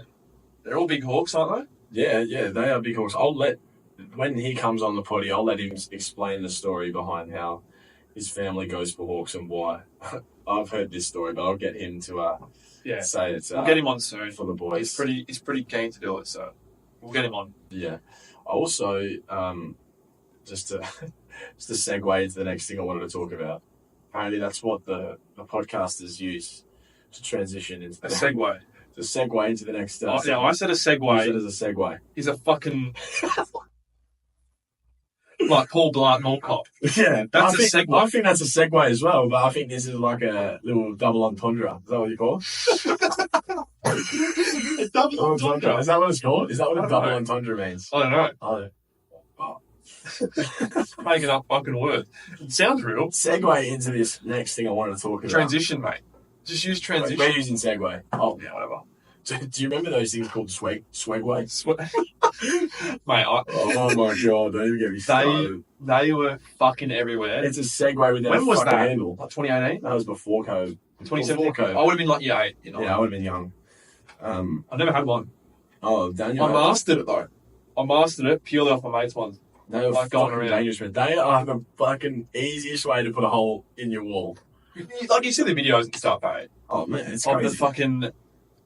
they're all big Hawks, aren't Yeah, they are big Hawks. When he comes on the potty, I'll let him explain the story behind how his family goes for Hawks and why. I've heard this story, but I'll get him to they? Yeah. say it's We'll get him on soon. for the boys. He's pretty keen to do it, so we'll get him on. Yeah. I also, just to segue into the next thing I wanted to talk about. Apparently, that's what the podcasters use to transition into A segue. to segue into the next. I said a Use it segue as a segue. is a fucking like Paul Blart Mall Cop. Yeah, That's I a think, segue. I think that's a segue as well, but I think this is like a little double entendre. Is that what you call it? Double Is that what it's called? Is that what I a don't double know. entendre means? I don't know. Oh, Making up fucking words. It sounds real. Segue into this next thing I wanted to talk about. Transition, mate. Just use transition. We're using segue. Oh, Yeah, whatever. do you remember those things called swagway? Mate, Oh my god! Don't even get me started. they were fucking everywhere. It's a segue without When a was fucking that? handle. Like 2018? That was before COVID. 2017? Before COVID. I would have been like, yeah, 8, you know. Yeah, I would have been young. I never had one. Oh, Daniel. I mastered it though. I mastered it purely off my mate's ones. They were like going fucking around. dangerous, man. They are the fucking easiest way to put a hole in your wall. Like you see the videos and stuff, eh? Oh man, it's Of crazy. the fucking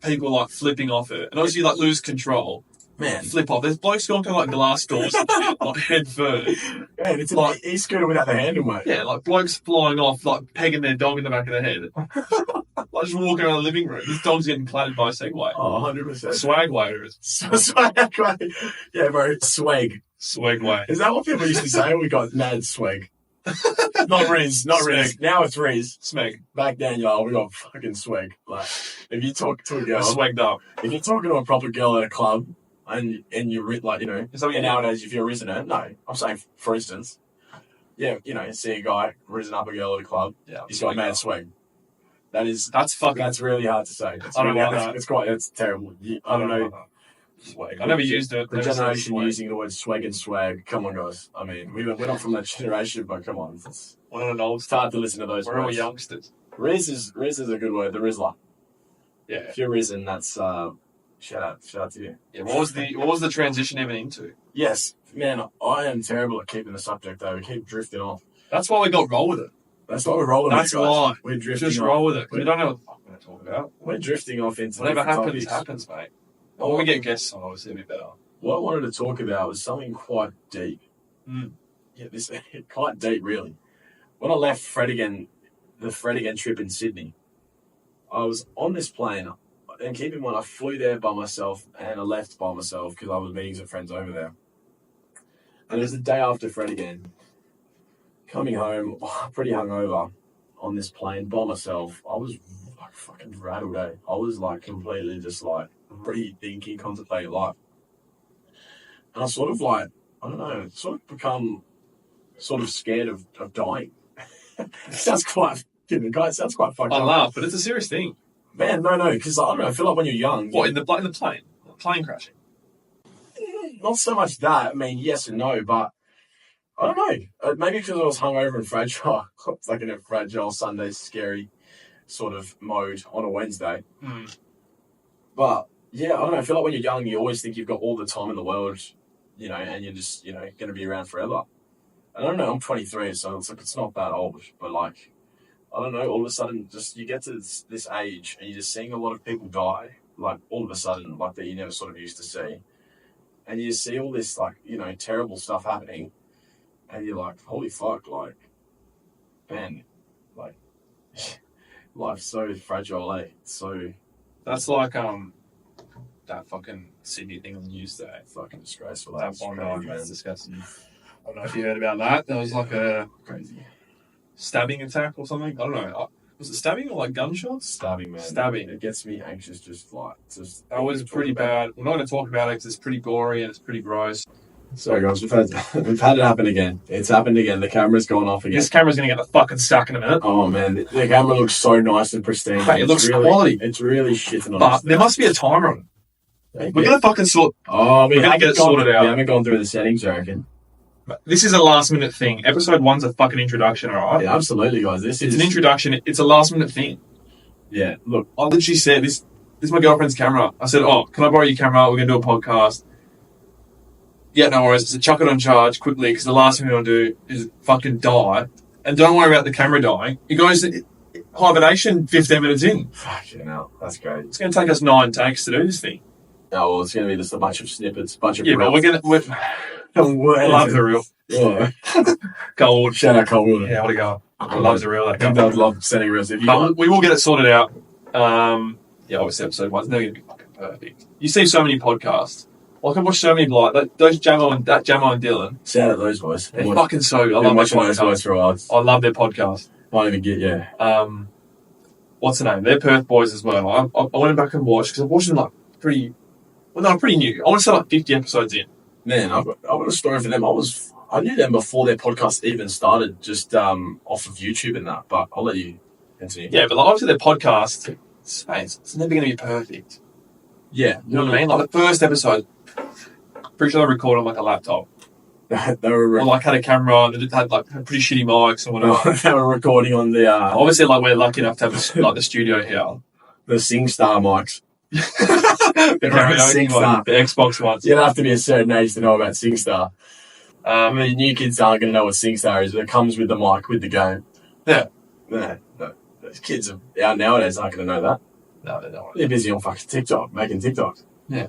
people like flipping off it. And obviously like lose control. Man, Flip off. There's blokes going to like glass doors like head first. man, it's like- like e-scooter without the handle, mate. Yeah, like blokes flying off, like pegging their dog in the back of the head. Like just walking around the living room. This dog's getting clattered by a Segway. Oh, 100%. Swag way. Swag. Yeah, bro, swag. Swag way. Is that what people used to say? We got mad swag. Not Riz. Swag. Now it's Riz. Smeg. Back then, y'all, we got fucking swag. Like, if you talk to a girl, Swagged up. if you're talking to a proper girl at a club, and you're like, you know, Is that what you and do? nowadays if you're risen her, no, I'm saying for instance, yeah, you know, see a guy risen up a girl at a club, Yeah. he's got mad swag. That's fucking. That's really hard to say. It's I don't really like hard. that. It's terrible. I don't know. Swag. I never used it. The Never said generation swag. using the word swag and swag. Come on, guys. I mean, we're not from that generation, but come on, it's We're an old hard to listen to those We're all words. youngsters. Riz is a good word. The Rizzler. Yeah. If you're risen, that's shout out to you. Yeah. What was the transition even into? Yes, man. I am terrible at keeping the subject though. We keep drifting off. That's why we got roll with it. That's why we're rolling. That's with it, guys. why. We're drifting. Just off. roll with it. 'Cause we don't know what the fuck we're going to talk about. We're drifting off into Whatever different happens, topics. happens, mate. Well, when we get guests on, obviously, it'll be better. What I wanted to talk about was something quite deep. Mm. Yeah, this quite deep, really. When I left the Fredigan trip in Sydney, I was on this plane, and keep in mind, I flew there by myself and I left by myself because I was meeting some friends over there. And it was the day after Fredigan, coming home, pretty hungover, on this plane by myself. I was like fucking rattled, eh? I was like completely just like rethinking, contemplating life. And I sort of like, I don't know, sort of become sort of scared of dying. It sounds quite fucked I up. laugh, but it's a serious thing. Man, no, because I don't know, I feel like when you're young... What, in the plane? Plane crashing? Not so much that, I mean, yes and no, but I don't know. Maybe because I was hungover and fragile. It's like in a fragile Sunday scary sort of mode on a Wednesday. Mm. But, yeah, I don't know, I feel like when you're young, you always think you've got all the time in the world, you know, and you're just, you know, going to be around forever. I don't know, I'm 23, so it's like, it's not that old, but like, I don't know, all of a sudden, just, you get to this age, and you're just seeing a lot of people die, like, all of a sudden, like, that you never sort of used to see. And you see all this, like, you know, terrible stuff happening, and you're like, holy fuck, like, man, like, life's so fragile, eh? It's so That's like, that fucking Sydney thing on the news today. fucking disgraceful. That That's Bondi, crazy, that's man. disgusting. I don't know if you heard about that. There was like a Crazy. stabbing attack or something. I don't know. Was it stabbing or like gunshots? Stabbing, man. Stabbing. It gets me anxious, just That was pretty bad. We're not going to talk about it because it's pretty gory and it's pretty gross. Sorry guys, we've had it happen again. It's happened again. The camera's gone off again. This camera's going to get the fucking stack in a minute. Oh man, the camera looks so nice and pristine. Hey, it It's looks really, quality. It's really shitting on But us. there must be a timer on it. Yeah. We're going to fucking sort... Oh, we're gonna get it sorted out. We haven't gone through the settings, I reckon. This is a last minute thing. Episode 1's a fucking introduction, alright? Yeah, absolutely, guys. This It's is an introduction. It's a last minute thing. Yeah, look, I literally said, this is my girlfriend's camera. I said, oh, can I borrow your camera? We're going to do a podcast. Yeah, no worries. I said, chuck it on charge quickly because the last thing we want to do is fucking die. And don't worry about the camera dying. It goes to hibernation 15 minutes in. fucking hell, that's great. It's going to take us 9 takes to do this thing. Oh well, it's going to be just a bunch of snippets, bunch of Yeah, but I love the real. Yeah. Gold. Shout out Cold Water. Yeah, what a go. I love the real. That I guy. love sending reels. If you But we will get it sorted out. Yeah, obviously episode 1's never going to be fucking perfect. You see so many podcasts. Like I watch so many like those Jamo and Dylan. shout out those boys. They're fucking so good. I I've love been their watching those guys podcast. for a while. I love their podcast. Might even get What's the name? They're Perth boys as well. I went back and watched because I've watched them like pretty new. I want to say like 50 episodes in. Man, I've got a story for them. I was I knew them before their podcast even started, just off of YouTube and that. But I'll let you continue. Yeah, but like, obviously their podcast, it's never going to be perfect. Yeah, You know what I mean? Like the first episode, pretty sure they recorded on like a laptop. they were Or like had a camera and it had like pretty shitty mics and whatever. they were recording on the Obviously, like we're lucky enough to have like the studio here. the SingStar mics. The karaoke one, the Xbox ones. You don't have to be a certain age to know about SingStar. I mean, new kids aren't going to know what SingStar is, but it comes with the mic, with the game. Yeah. No. Those kids out nowadays aren't going to know that. No, they don't. They're busy on fucking TikTok, making TikToks. Yeah.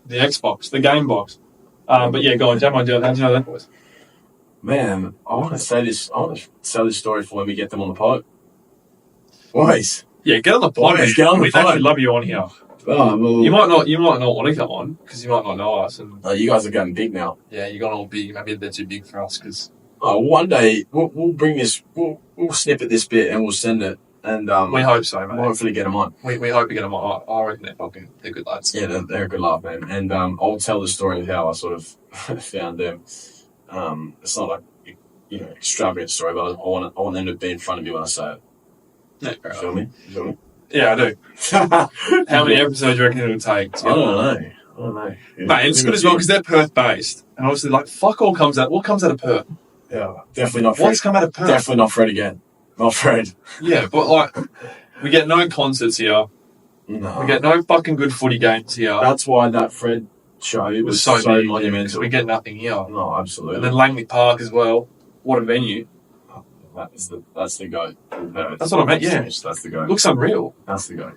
The Xbox, the game box. But yeah, go on, jump on, do it. How do you know that, boys? Man, I want to say this. I want to tell this story for when we get them on the pod. Boys. Yeah, get on the pod. Boys, get on the We'd pod. actually love you on here. Oh, well, You might not want to come on because you might not know us, and you guys are getting big now. yeah, you're gonna all big. Maybe they're too big for us because One day we'll bring this. We'll snippet this bit and we'll send it. And we hope so, mate. we'll hopefully get them on. We hope we get them on. I reckon they're good lads. Yeah, they're a good laugh, man. And I'll tell the story of how I sort of found them. It's not like extravagant story, but I want them to be in front of me when I say it. Yeah, You feel me? Yeah, I do. How many episodes do you reckon it'll take? I don't know. Mate, it's good as well because they're Perth based, and obviously, like, fuck all comes out. What comes out of Perth? Yeah, definitely not Fred. What's come out of Perth? Definitely not Fred again. Not Fred. Yeah, but like, we get no concerts here. No. We get no fucking good footy games here. That's why that Fred show was so big, monumental. We get nothing here. No, absolutely. And then Langley Park as well. What a venue. That's the go. That's what I meant, yeah. That's the go. Looks unreal. That's the go.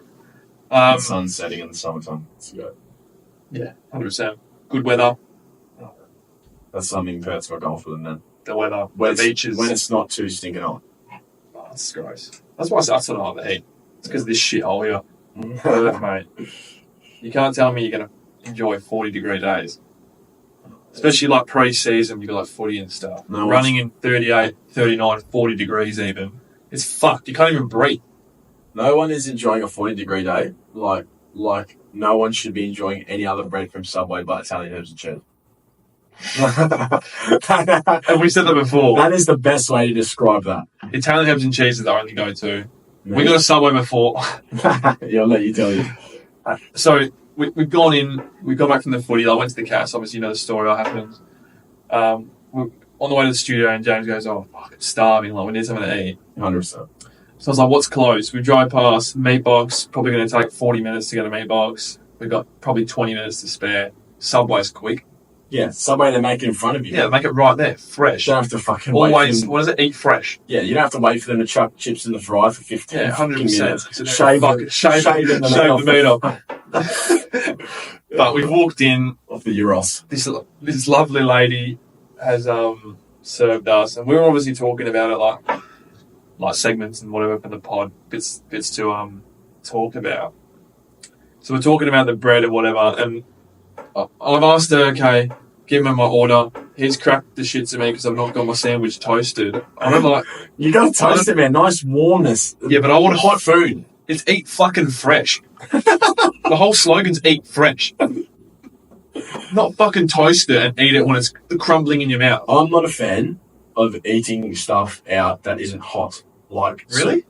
The Um, sun setting in the summertime. That's the go. yeah, 100%. Good weather. That's something Perth's got going for them, man. The weather. When The beaches. When it's not too stinking hot. Oh, that's gross. That's why I don't like the heat. It's because of this shithole here. Perth, mate. You can't tell me you're going to enjoy 40-degree days. Especially like pre-season, you've got like footy and stuff. No, running in 38, 39, 40 degrees even. It's fucked. You can't even breathe. No one is enjoying a 40-degree day. Like no one should be enjoying any other bread from Subway but Italian herbs and cheese. And we said that before. That is the best way to describe that. Italian herbs and cheese is the only go-to. We got a Subway before. Yeah, I'll let you tell you. So we've gone in, we got back from the footy. I went to the cast. Obviously, you know the story, what happened. We're on the way to the studio, and James goes, "Oh, fuck, I'm starving. Like, we need something to eat." 100%. So I was like, "What's close?" We drive past Meat Box. Probably going to take 40 minutes to get a Meat Box. We've got probably 20 minutes to spare. Subway's quick. Yeah, Subway they make it in front of you. Yeah, make it right there, fresh. You don't have to fucking Always, wait for them. what is it? Eat fresh. Yeah, you don't have to wait for them to chuck chips in the fry for 15 Yeah, 100%. minutes. Shave the meat off. But we walked in. Off the Euros. This lovely lady has served us, and we were obviously talking about it like segments and whatever from the pod bits to talk about. So we're talking about the bread or whatever, and I've asked her, okay, give me my order. He's cracked the shit to me because I've not got my sandwich toasted. And I'm like, You got to toast it, man. Nice warmness. yeah, but I want hot food. It's eat fucking fresh. The whole slogan's eat fresh. Not fucking toast it and eat it when it's crumbling in your mouth. I'm not a fan of eating stuff out that isn't hot. Like Really?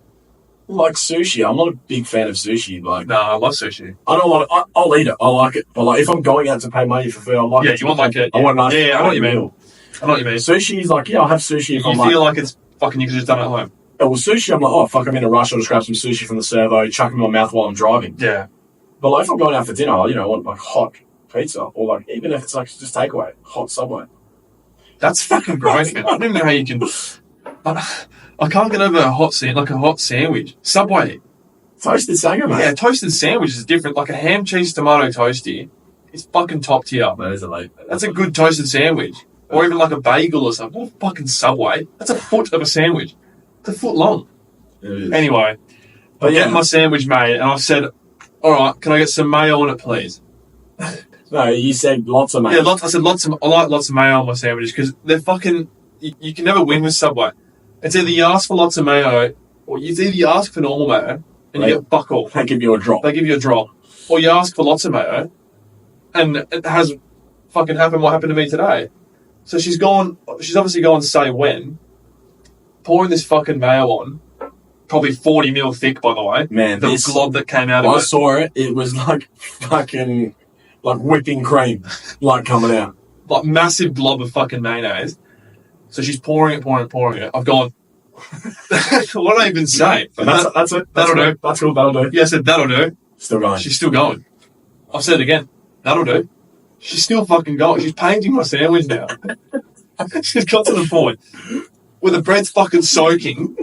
Like sushi. I'm not a big fan of sushi. Like No, I love sushi. I don't like it. I'll eat it. I like it. But like if I'm going out to pay money for food, I like Yeah, it. you want like it. I want a nice. Yeah, I know what you mean. meal. I know what you mean. Sushi is like, yeah, I'll have sushi if You I'm feel like, like it's fucking you could have just done it at home. oh, well, sushi, I'm like, oh, fuck, I'm in a rush. I'll just grab some sushi from the servo, chuck it in my mouth while I'm driving. Yeah. But like if I'm going out for dinner, I want like hot pizza or like even if it's like just takeaway, hot Subway. That's fucking gross, man. I don't even know how you can. I can't get over a hot sandwich. Subway. Toasted sanger, mate. Yeah, toasted sandwich is different. Like a ham, cheese, tomato toasty. It's fucking top tier. That is a late. That's a good toasted sandwich. Or even like a bagel or something. Not a fucking Subway. That's a foot of a sandwich. It's a foot long. It is. Anyway, But I get my sandwich made, and I said, "All right, can I get some mayo on it, please?" No, you said lots of mayo. Yeah, I said I like lots of mayo on my sandwiches because they're fucking. You can never win with Subway. It's either you ask for lots of mayo, or you ask for normal mayo and you get fuck all. They give you a drop. They give you a drop, or you ask for lots of mayo, and it has fucking happened. What happened to me today? So she's obviously gone say when, pouring this fucking mayo on, probably 40 mil thick, by the way. Man, the glob that came out of I it. saw it. It was like fucking, like whipping cream, like coming out. Like massive glob of fucking mayonnaise. So she's pouring it. I've gone, what did I even say? That's it. That'll do. That's cool. That'll do. Yeah, I said, that'll do. Still going. She's still going. I've said it again. That'll do. She's still fucking going. She's painting my sandwich now. She's got to the point where the bread's fucking soaking.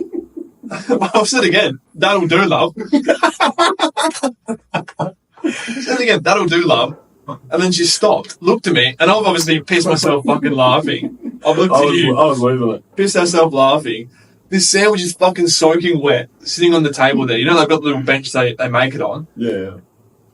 I've said it again. That'll do, love. Said it again. That'll do, love. And then she stopped, looked at me, and I've obviously pissed myself fucking laughing. I've looked at you. I was losing it. Pissed myself laughing. This sandwich is fucking soaking wet, sitting on the table there. You know they've got the little bench they make it on? Yeah.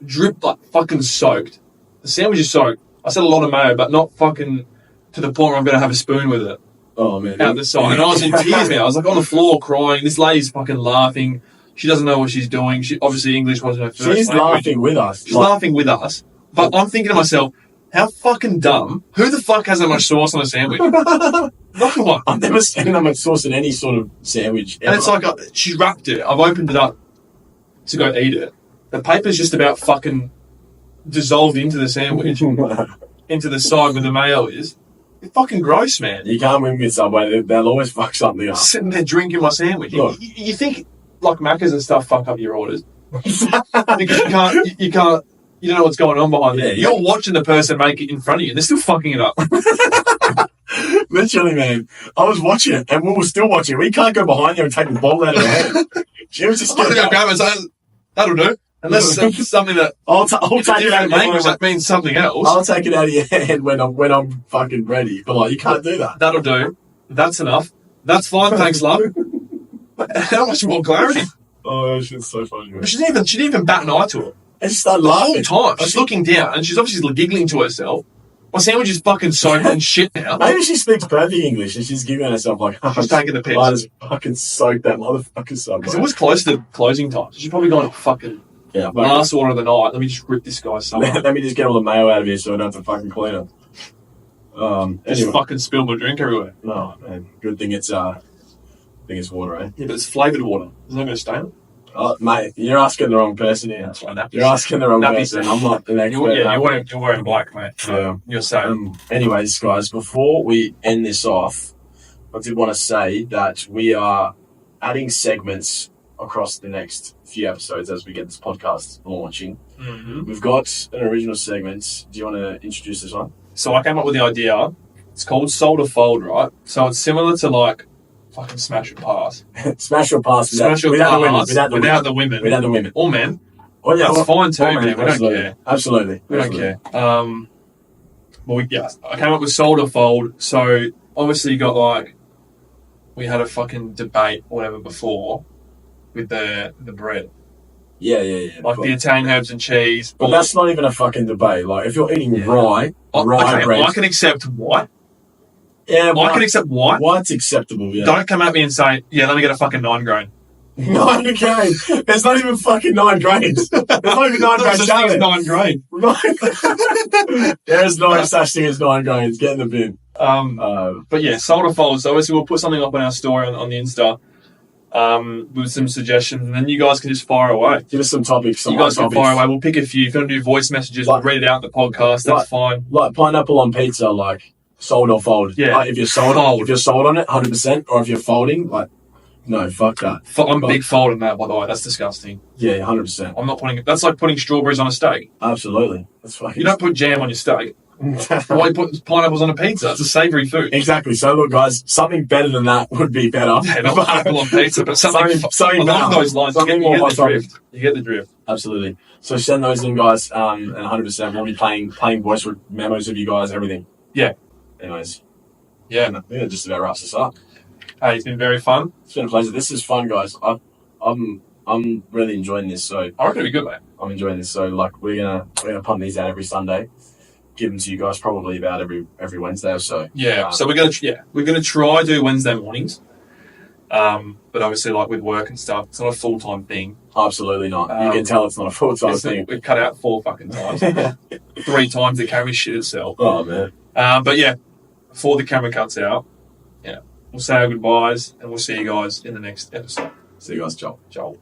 Dripped, like, fucking soaked. The sandwich is soaked. I said a lot of mayo, but not fucking to the point where I'm going to have a spoon with it. Oh, man. Out the side. And I was in tears, man. I was, like, on the floor crying. This lady's fucking laughing. She doesn't know what she's doing. She obviously, English wasn't her first She's language. laughing with us. She's laughing with us. But I'm thinking to myself, how fucking dumb. Who the fuck has that much sauce on a sandwich? No one. I've never seen that much sauce in any sort of sandwich ever. And it's like, she wrapped it. I've opened it up to go eat it. The paper's just about fucking dissolved into the sandwich, into the side where the mayo is. It's fucking gross, man. You can't win with Subway. They'll always fuck something up. Sitting there drinking my sandwich. Look. You think, like, Macca's and stuff fuck up your orders? Because you can't, you don't know what's going on behind there. Yeah. You're watching the person make it in front of you, and they're still fucking it up. Literally, man. I was watching it, and we were still watching it. We can't go behind there and take the ball out of her hand. She was just I'm going to go going, grab it and say, that'll do. Unless it's something that I'll take it out of different your language hand. that means something else. I'll take it out of your hand when I'm fucking ready. But, like, you can't do that. That'll do. That's enough. That's fine, thanks, love. How much more clarity? Oh, that shit's so funny, man. But she didn't even bat an eye to it. And she started The whole laughing. time. She's looking down, and she's obviously giggling to herself. My sandwich is fucking soaked in shit now. Maybe she speaks perfect English and she's giving herself like, She's taking the piss. I just fucking soaked that motherfucker Subway. Because it was close to closing time. So she's probably gone, fucking Yeah, last order of the night. Let me just rip this guy's stomach. let me just get all the mayo out of here so I don't have to fucking clean it. Just Anyway, fucking spill my drink everywhere. no, man. Good thing it's water, eh? Yeah, but it's flavoured water. There's not going to stain it. Oh, mate, you're asking the wrong person here. That's right, nappies. You're asking the wrong Nappies. person. I'm not an expert. You're wearing black, mate. Yeah. You're saying. Anyways, guys, before we end this off, I did want to say that we are adding segments across the next few episodes as we get this podcast launching. Mm-hmm. We've got an original segment. Do you want to introduce this one? So I came up with the idea. It's called Sold or Fold, right? So it's similar to like fucking Smash or Pass. Smash or pass without, Smash or without the women. Pass Without the women. Without the women. Or men. Oh, yeah, That's fine too, oh, man. We don't absolutely. care. Absolutely. We don't Absolutely. care. I came up with Sold or Fold. So obviously you got like, we had a fucking debate or whatever before with the bread. Yeah. Like the Italian herbs and cheese. But that's not even a fucking debate. Like, if you're eating rye Okay, bread. I can accept white. Yeah, I can accept white. white's acceptable, yeah. Don't come at me and say, yeah, let me get a fucking 9 grain. 9 grains. There's not even fucking 9 grains. There's not even 9 grains. There's such thing as 9 grain. There's no such thing as 9 grains. Get in the bin. But yeah, Sold or Fold. So obviously we'll put something up on our story on the Insta with some suggestions, and then you guys can just fire away. Give us some topics. You guys can fire away. We'll pick a few. If you want to do voice messages, we'll read it out in the podcast. That's fine. Like pineapple on pizza, like sold or fold. Yeah. Like, if you're sold on it, 100%, or if you're folding, like, no, fuck that. I'm a big fold on that, by the way. That's disgusting. Yeah, 100%. I'm not putting it. That's like putting strawberries on a steak. Absolutely. That's fucking. You don't put jam on your steak. Why you put pineapples on a pizza? It's a savoury food. Exactly. So look, guys, something better than that would be better. Yeah, not pineapple on pizza, but something something along better. those lines. Something You more get the hot drift. You get the drift. Absolutely. So send those in, guys, and 100%. We'll be playing voice memos of you guys, everything. Yeah. Anyways. Yeah. I think that just about wraps us up. Hey, it's been very fun. It's been a pleasure. This is fun, guys. I'm really enjoying this. So I reckon it'll be good, mate. I'm enjoying this. So like we're gonna pump these out every Sunday. Give them to you guys probably about every Wednesday or so. Yeah. So we're gonna try to do Wednesday mornings. But obviously, like with work and stuff, it's not a full time thing. Absolutely not. You can tell it's not a full time thing. We've cut out 4 fucking times. 3 times the carry shit itself. Oh man. But yeah, before the camera cuts out, we'll say our goodbyes and we'll see you guys in the next episode. See you guys, Joel. Joel.